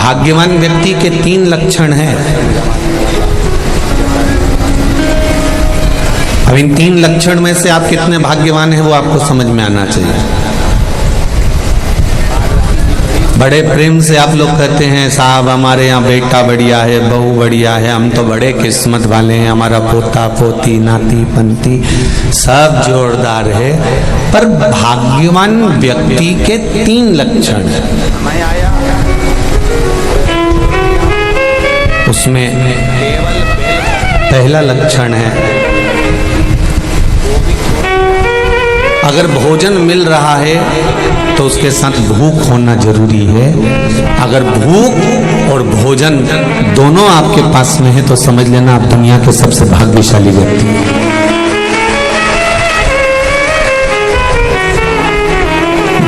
भाग्यवान व्यक्ति के 3 लक्षण हैं। अब इन 3 लक्षण में से आप कितने भाग्यवान हैं वो आपको समझ में आना चाहिए। बड़े प्रेम से आप लोग कहते हैं साहब हमारे यहाँ बेटा बढ़िया है, बहू बढ़िया है, हम तो बड़े किस्मत वाले हैं, हमारा पोता पोती नाती पंती सब जोरदार है। पर भाग्यवान व्यक्ति के 3 लक्षण हैं। उसमें पहला लक्षण है, अगर भोजन मिल रहा है तो उसके साथ भूख होना जरूरी है। अगर भूख और भोजन दोनों आपके पास में है तो समझ लेना आप दुनिया के सबसे भाग्यशाली व्यक्ति हैं।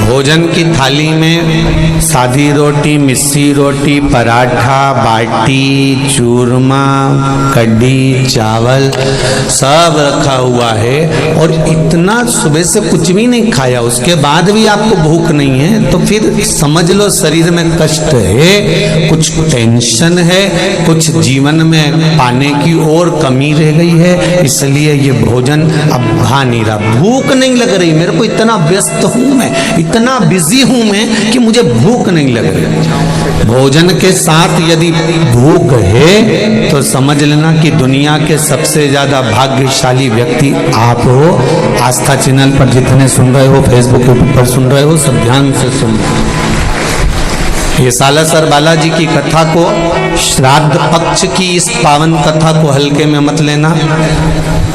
भोजन की थाली में सादी रोटी, मिस्सी रोटी, पराठा, बाटी, चूरमा, कढ़ी, चावल सब रखा हुआ है और इतना सुबह से कुछ भी नहीं खाया, उसके बाद भी आपको भूख नहीं है, तो फिर समझ लो शरीर में कष्ट है, कुछ टेंशन है, कुछ जीवन में पाने की और कमी रह गई है, इसलिए ये भोजन अब खा नहीं रहा। भूख नहीं लग रही, मेरे को इतना व्यस्त हूं मैं, इतना बिजी हूं मैं कि मुझे भूख नहीं लग रही। भोजन के साथ यदि भूख है तो समझ लेना कि दुनिया के सबसे ज्यादा भाग्यशाली व्यक्ति आप हो। आस्था चैनल पर जितने सुन रहे हो, फेसबुक पर सुन रहे हो, सब ध्यान से सुन। ये सालासर बालाजी की कथा को, श्राद्ध पक्ष की इस पावन कथा को हल्के में मत लेना।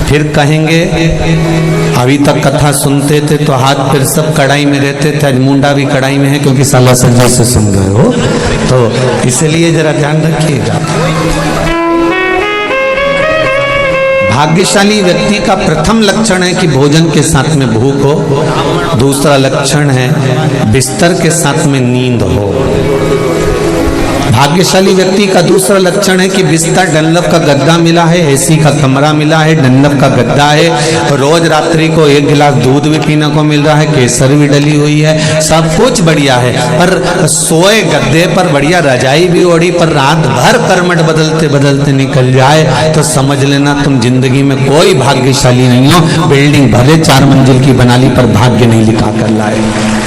फिर कहेंगे अभी तक कथा सुनते थे तो हाथ पैर सब कढ़ाई में रहते थे, आज मुंडा भी कढ़ाई में है क्योंकि सालासर जी से सुन रहे हो, तो इसलिए जरा ध्यान रखिएगा। भाग्यशाली व्यक्ति का प्रथम लक्षण है कि भोजन के साथ में भूख हो। दूसरा लक्षण है बिस्तर के साथ में नींद हो। भाग्यशाली व्यक्ति का दूसरा लक्षण है कि बिस्तर डनलप का गद्दा मिला है, एसी का कमरा मिला है, डनलप का गद्दा है, रोज रात्रि को 1 गिलास दूध भी पीने को मिल रहा है, केसर भी डली हुई है, सब कुछ बढ़िया है। पर सोए गद्दे पर बढ़िया रजाई भी ओढ़ी, पर रात भर करमट बदलते बदलते निकल जाए तो समझ लेना तुम जिंदगी में कोई भाग्यशाली नहीं हो। बिल्डिंग भले 4 मंजिल की बना ली पर भाग्य नहीं लिखा कर लाए।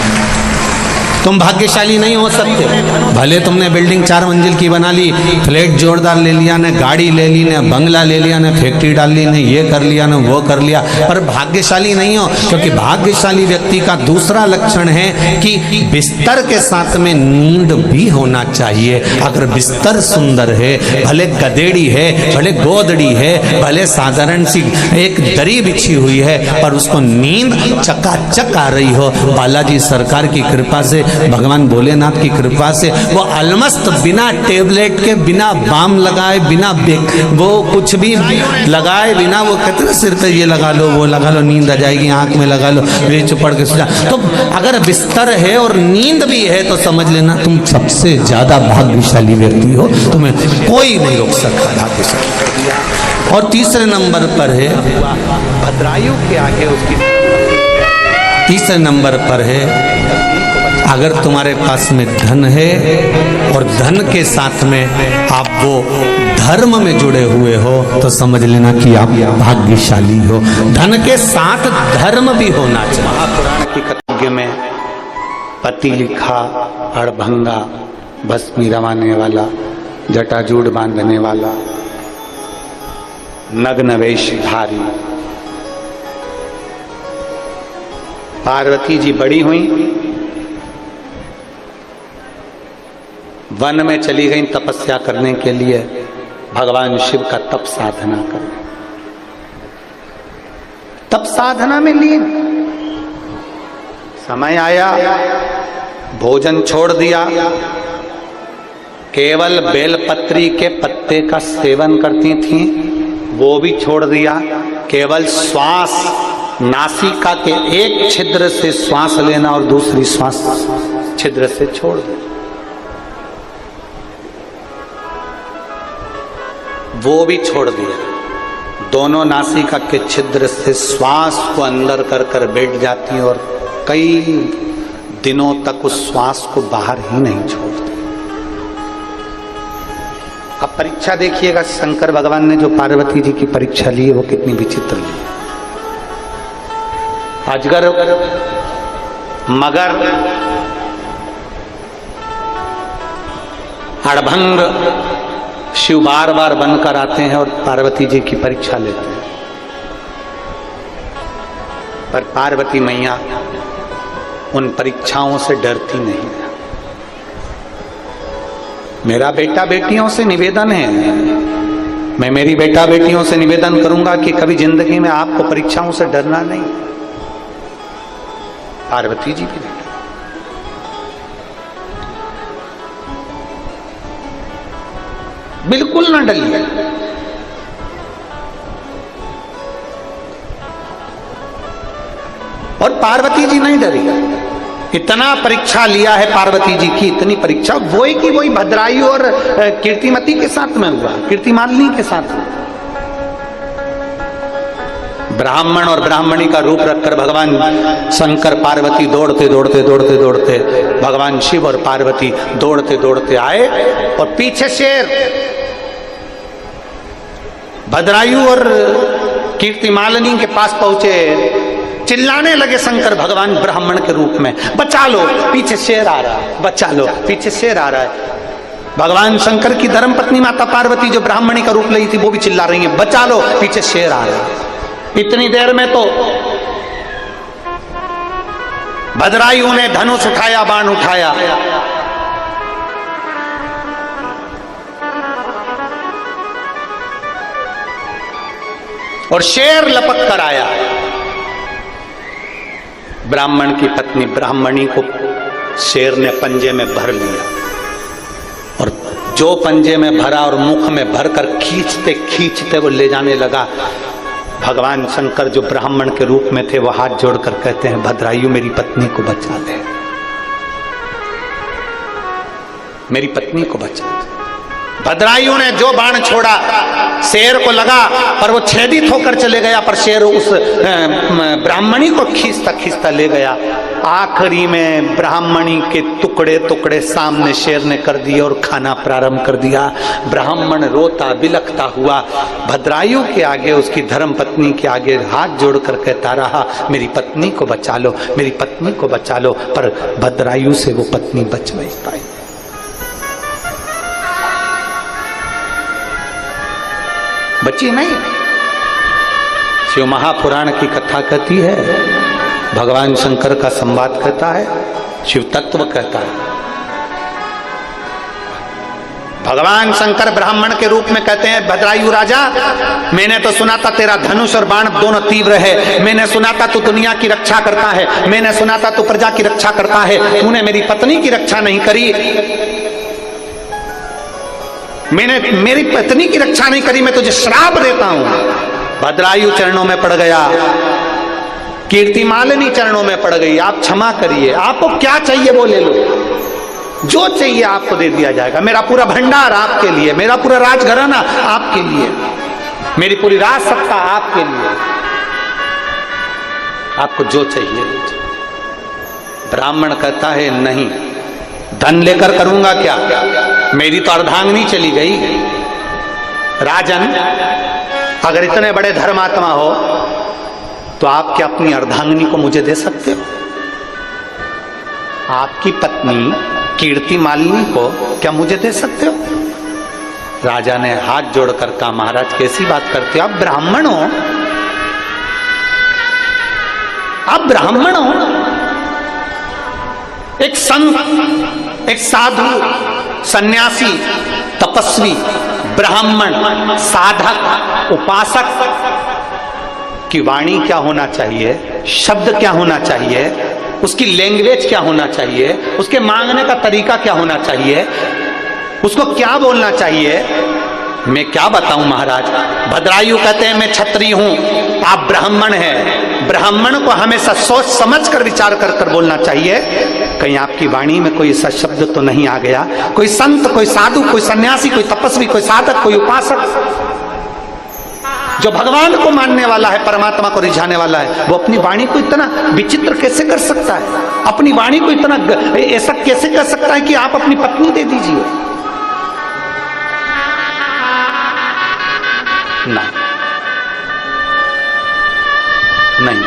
तुम भाग्यशाली नहीं हो सकते। भले तुमने बिल्डिंग 4 मंजिल की बना ली, फ्लैट जोरदार ले लिया, ने गाड़ी ले ली, ने बंगला ले लिया, ने फैक्ट्री डाल ली, ने ये कर लिया, ने वो कर लिया, पर भाग्यशाली नहीं हो। क्योंकि भाग्यशाली व्यक्ति का दूसरा लक्षण है कि बिस्तर के साथ में नींद भी होना चाहिए। अगर बिस्तर सुंदर है, भले गदेड़ी है, भले गोदड़ी है, भले साधारण सी एक दरी बिछी हुई है, पर उसको नींद चकाचक आ रही हो, बालाजी सरकार की कृपा से, भगवान भोलेनाथ की कृपा से वो अलमस्त बिना टेबलेट के, बिना बाम लगाए, बिना वो कुछ भी लगाए बिना, वो कहते हैं सिर पे ये लगा लो, वो लगा लो, नींद आ जाएगी, आंख में लगा लो, वे चुपड़ के सो जा। तो अगर बिस्तर है और नींद भी है तो समझ लेना तुम सबसे ज्यादा भाग्यशाली व्यक्ति हो, तुम्हें कोई नहीं रोक सकता भाग्यशाली। और तीसरे नंबर पर है भद्रायु के आगे उसकी, तीसरे नंबर पर है अगर तुम्हारे पास में धन है और धन के साथ में आप वो धर्म में जुड़े हुए हो तो समझ लेना कि आप भाग्यशाली हो। धन के साथ धर्म भी होना चाहिए। महापुराण की कथा में पति लिखा अड़भंगा, भस्मी रवाने वाला, जटाजूट बांधने वाला, नग्न वेशधारी। पार्वती जी बड़ी हुई, वन में चली गई तपस्या करने के लिए, भगवान शिव का तप साधना कर, तप साधना में लीन। समय आया, भोजन छोड़ दिया, केवल बेलपत्री के पत्ते का सेवन करती थी, वो भी छोड़ दिया। केवल श्वास, नासिका के एक छिद्र से श्वास लेना और दूसरी श्वास छिद्र से छोड़ देना, वो भी छोड़ दिया। दोनों नासिका के छिद्र से श्वास को अंदर कर कर बैठ जाती और कई दिनों तक उस श्वास को बाहर ही नहीं छोड़ती। अब परीक्षा देखिएगा, शंकर भगवान ने जो पार्वती जी की परीक्षा ली है वो कितनी विचित्र ली। अजगर, मगर, अड़भंग शिव बार बार बनकर आते हैं और पार्वती जी की परीक्षा लेते हैं, पर पार्वती मैया उन परीक्षाओं से डरती नहीं। मेरा बेटा बेटियों से निवेदन है, मैं मेरी बेटा बेटियों से निवेदन करूंगा कि कभी जिंदगी में आपको परीक्षाओं से डरना नहीं। पार्वती जी भी नहीं, बिल्कुल ना डरिए। और पार्वती जी नहीं डरी। इतना परीक्षा लिया है पार्वती जी की, इतनी परीक्षा वही की वही भद्रायु और कीर्तिमती के साथ में हुआ, कीर्तिमालिनी के साथ हुआ। ब्राह्मण और ब्राह्मणी का रूप रखकर भगवान शंकर पार्वती दौड़ते दौड़ते दौड़ते दौड़ते भगवान शिव और पार्वती दौड़ते दौड़ते आए और पीछे शेर भद्रायु और कीर्तिमालिनी के पास पहुंचे। चिल्लाने लगे शंकर भगवान ब्राह्मण के रूप में, बचा लो पीछे शेर आ रहा है, बचा लो पीछे शेर आ रहा है। भगवान शंकर की धर्मपत्नी माता पार्वती जो ब्राह्मणी का रूप ली थी वो भी चिल्ला रही है, बचा लो पीछे शेर आ रहा है। इतनी देर में तो भद्रायु ने धनुष उठाया, बाण उठाया, और शेर लपक कर आया। ब्राह्मण की पत्नी ब्राह्मणी को शेर ने पंजे में भर लिया और जो पंजे में भरा और मुख में भरकर खींचते खींचते वो ले जाने लगा। भगवान शंकर जो ब्राह्मण के रूप में थे वो हाथ जोड़कर कहते हैं, भद्रायु मेरी पत्नी को बचा ले, मेरी पत्नी को बचा। भद्रायु ने जो बाण छोड़ा शेर को लगा पर वो छेदित होकर चले गया, पर शेर उस ब्राह्मणी को खींचता खींचता ले गया। आखिरी में ब्राह्मणी के टुकड़े टुकड़े सामने शेर ने कर दिए और खाना प्रारंभ कर दिया। ब्राह्मण रोता बिलखता हुआ भद्रायु के आगे, उसकी धर्म पत्नी के आगे हाथ जोड़कर कहता रहा, मेरी पत्नी को बचा लो, मेरी पत्नी को बचा लो। पर भद्रायु से वो पत्नी बच नहीं पाई। बची नहीं। शिव महापुराण की कथा कहती है, भगवान शंकर का संवाद कहता है, शिव तत्व कहता है। भगवान शंकर ब्राह्मण के रूप में कहते हैं, भद्रायु राजा मैंने तो सुना था तेरा धनुष और बाण दोनों तीव्र है, मैंने सुना था तू दुनिया की रक्षा करता है, मैंने सुना था तू प्रजा की रक्षा करता है, तूने मेरी पत्नी की रक्षा नहीं करी, मैंने मेरी पत्नी की रक्षा नहीं करी, मैं तुझे श्राप देता हूं। भद्रायु चरणों में पड़ गया, कीर्तिमालिनी चरणों में पड़ गई, आप क्षमा करिए, आपको क्या चाहिए वो ले लो, जो चाहिए आपको दे दिया जाएगा। मेरा पूरा भंडार आपके लिए, मेरा पूरा राजघराना आपके लिए, मेरी पूरी राज सत्ता आपके लिए, आपको जो चाहिए। ब्राह्मण कहता है नहीं, धन लेकर करूंगा क्या, मेरी तो अर्धांगिनी चली गई। राजन अगर इतने बड़े धर्मात्मा हो तो आप क्या अपनी अर्धांगिनी को मुझे दे सकते हो? आपकी पत्नी कीर्तिमालिनी को क्या मुझे दे सकते हो? राजा ने हाथ जोड़कर कहा, महाराज कैसी बात करते हो, आप ब्राह्मण हो, आप ब्राह्मण हो, एक संत, एक साधु, सन्यासी, तपस्वी, ब्राह्मण, साधक, उपासक की वाणी क्या होना चाहिए, शब्द क्या होना चाहिए, उसकी लैंग्वेज क्या होना चाहिए, उसके मांगने का तरीका क्या होना चाहिए, उसको क्या बोलना चाहिए, मैं क्या बताऊं महाराज। भद्रायु कहते हैं मैं क्षत्रिय हूं, आप ब्राह्मण हैं, ब्राह्मण को हमेशा सोच समझ कर विचार कर कर बोलना चाहिए। कहीं आपकी वाणी में कोई ऐसा शब्द तो नहीं आ गया, कोई संत, कोई साधु, कोई सन्यासी, कोई तपस्वी, कोई साधक, कोई उपासक जो भगवान को मानने वाला है, परमात्मा को रिझाने वाला है, वो अपनी वाणी को इतना विचित्र कैसे कर सकता है, अपनी वाणी को इतना ऐसा कैसे कर सकता है कि आप अपनी पत्नी दे दीजिए। नहीं नहीं।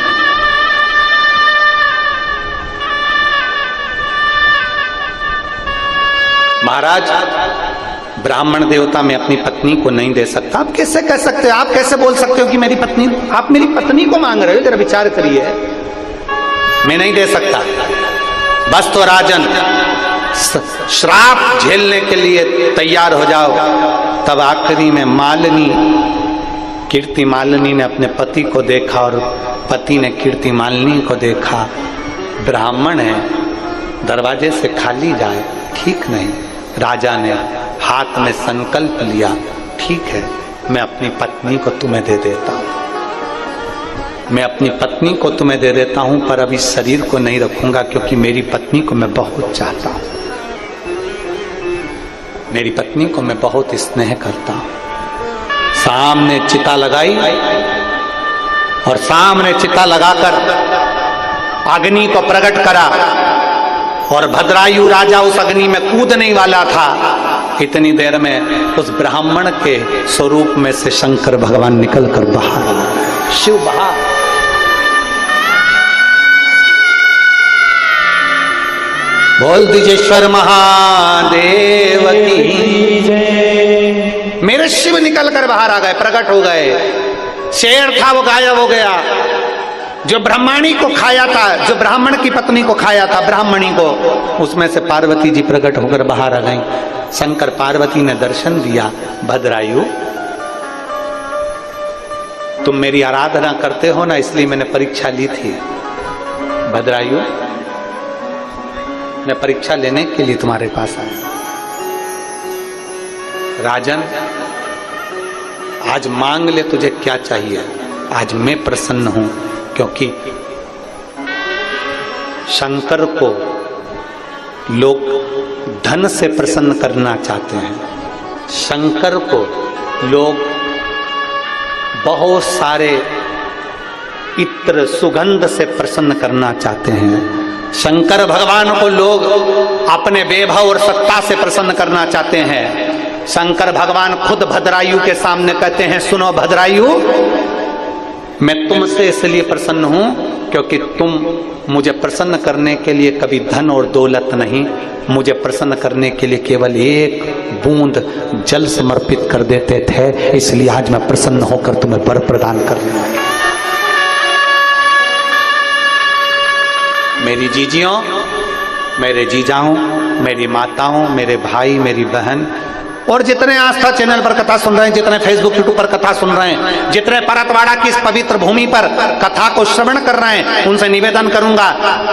महाराज, ब्राह्मण देवता मैं अपनी पत्नी को नहीं दे सकता। आप कैसे कह सकते हो? आप कैसे बोल सकते हो कि मेरी पत्नी, आप मेरी पत्नी को मांग रहे हो? जरा विचार करिए। मैं नहीं दे सकता। बस तो राजन, श्राप झेलने के लिए तैयार हो जाओ। तब आखिरी में मालिनी, कीर्ति मालिनी ने अपने पति को देखा और पति ने कीर्ति मालिनी को देखा। ब्राह्मण है, दरवाजे से खाली जाए, ठीक नहीं। राजा ने हाथ में संकल्प लिया, ठीक है, मैं अपनी पत्नी को तुम्हें दे देता हूं, मैं अपनी पत्नी को तुम्हें दे देता हूं, पर अभी शरीर को नहीं रखूंगा, क्योंकि मेरी पत्नी को मैं बहुत चाहता हूं, मेरी पत्नी को मैं बहुत स्नेह करता हूं। सामने चिता लगाई और सामने चिता लगाकर अग्नि को प्रकट करा और भद्रायु राजा उस अग्नि में कूदने वाला था। इतनी देर में उस ब्राह्मण के स्वरूप में से शंकर भगवान निकलकर बाहर आए। शिव बाहर, बोल दीजेश्वर महादेव की जय। मेरे शिव निकलकर बाहर आ गए, प्रकट हो गए। शेर था वो गायब हो गया। जो ब्राह्मणी को खाया था, जो ब्राह्मण की पत्नी को खाया था, ब्राह्मणी को, उसमें से पार्वती जी प्रकट होकर बाहर आ गई। शंकर पार्वती ने दर्शन दिया। भद्रायु, तुम मेरी आराधना करते हो ना, इसलिए मैंने परीक्षा ली थी। भद्रायु, मैं परीक्षा लेने के लिए तुम्हारे पास आया। राजन, आज मांग ले, तुझे क्या चाहिए। आज मैं प्रसन्न हूं, क्योंकि शंकर को लोग धन से प्रसन्न करना चाहते हैं। शंकर को लोग बहुत सारे इत्र सुगंध से प्रसन्न करना चाहते हैं। शंकर भगवान को लोग अपने वैभव और सत्ता से प्रसन्न करना चाहते हैं। शंकर भगवान खुद भद्रायु के सामने कहते हैं, सुनो भद्रायु, मैं तुमसे इसलिए प्रसन्न हूं क्योंकि तुम मुझे प्रसन्न करने के लिए कभी धन और दौलत नहीं, मुझे प्रसन्न करने के लिए केवल एक बूंद जल समर्पित कर देते थे, इसलिए आज मैं प्रसन्न होकर तुम्हें वर प्रदान करने लगा। मेरी जीजियों, मेरे जीजाओं, मेरी माताओं, मेरे भाई, मेरी बहन, और जितने आस्था चैनल पर कथा सुन रहे हैं, जितने फेसबुक यूट्यूब पर कथा सुन रहे हैं, जितने परतवाड़ा की इस पवित्र भूमि पर कथा को श्रवण कर रहे हैं, उनसे निवेदन करूंगा,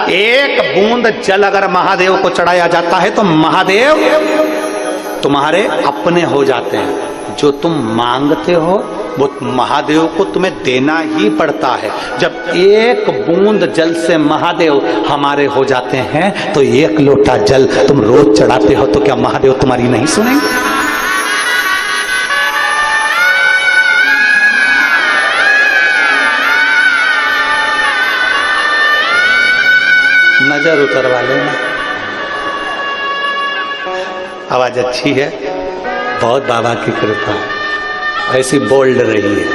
एक बूंद जल अगर महादेव को चढ़ाया जाता है तो महादेव तुम्हारे अपने हो जाते हैं। जो तुम मांगते हो वो महादेव को तुम्हें देना ही पड़ता है। जब एक बूंद जल से महादेव हमारे हो जाते हैं तो एक लोटा जल तुम रोज चढ़ाते हो तो क्या महादेव तुम्हारी नहीं सुनेंगे? नजर उतरवा लेना। आवाज अच्छी है, बहुत बाबा की कृपा है, ऐसी बोल्ड रही है।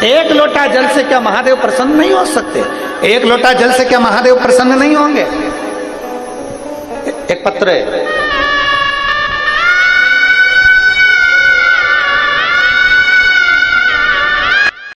एक लोटा जल से क्या महादेव प्रसन्न नहीं हो सकते? एक लोटा जल से क्या महादेव प्रसन्न नहीं होंगे? एक पत्र है,